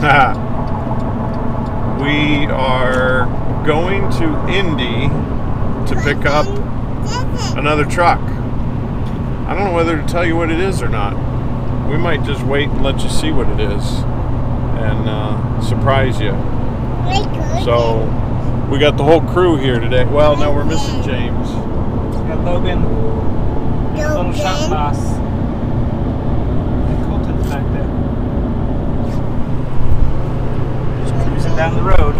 We are going to Indy to pick up another truck. I don't know whether to tell you what it is or not. We might just wait and let you see what it is and surprise you. So we got the whole crew here today. Well, no, we're missing James. We got Logan, little shop boss, and Colton's back there. Just cruising down the road.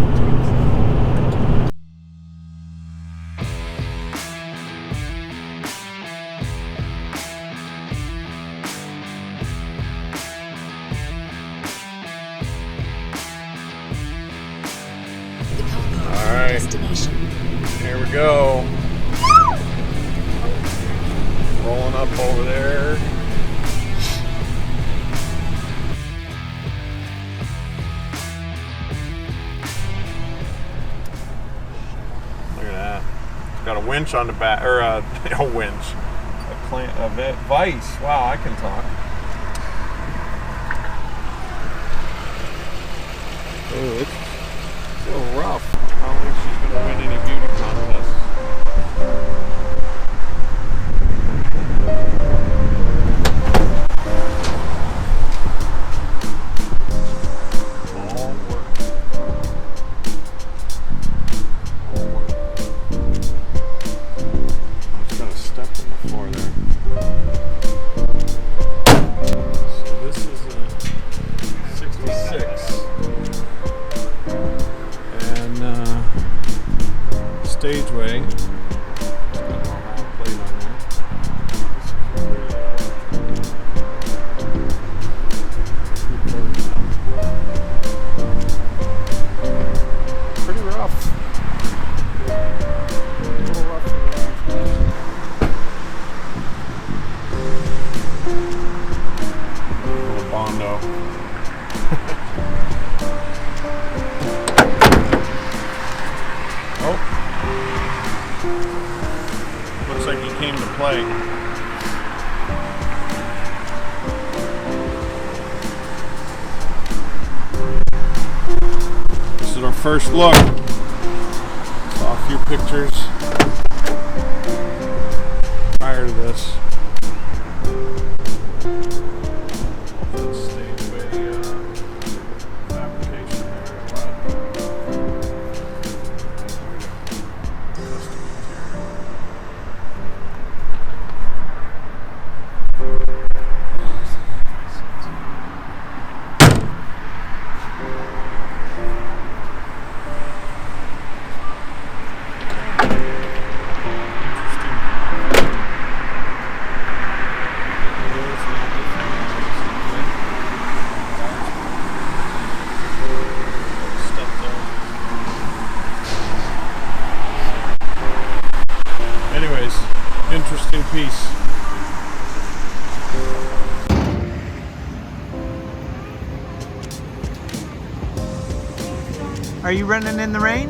Here we go. Rolling up over there. Look at that. It's got a winch on the back, or a winch. A vise. Wow, I can talk. Oh, it's a little rough. I don't think she's going to win any beauty contests. All work. I'm just going to step on the floor there. So this is a 66. Stageway. It's got a normal plate on there. Pretty rough. A little rough for the little Bondo. Looks like he came to play. This is our first look. Saw a few pictures prior to this. That's Stageway fabrication there or what? Anyways, interesting piece. Are you running in the rain?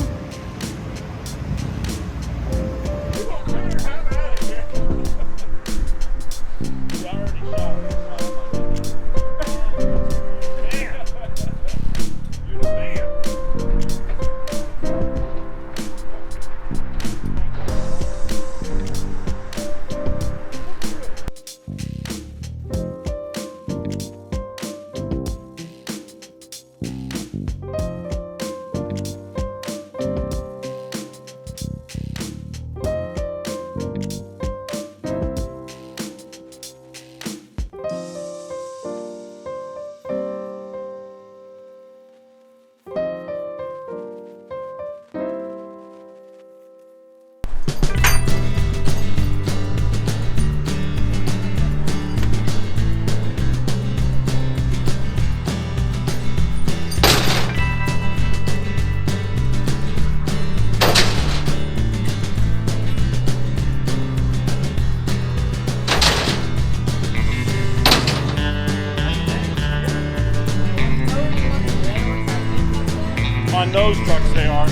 On those trucks they are.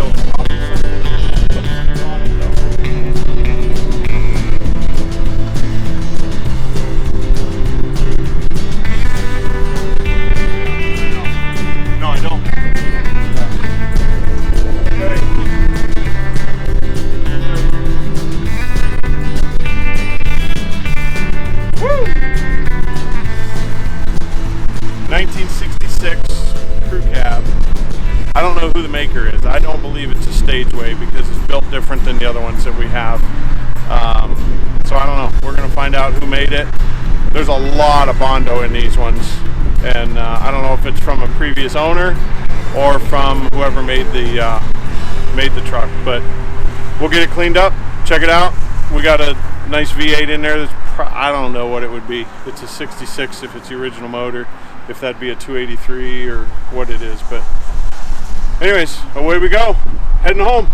build it. Put some on it, though. No, I don't. Okay. Woo! 1966 crew cab. I don't know who the maker is. I don't believe it's a Stageway because it's built different than the other ones that we have. So I don't know. We're going to find out who made it. There's a lot of Bondo in these ones. And I don't know if it's from a previous owner or from whoever made the truck. But we'll get it cleaned up. Check it out. We got a nice V8 in there. I don't know what it would be. It's a 66 if it's the original motor. If that'd be a 283 or what it is. But anyways, away we go. Heading home.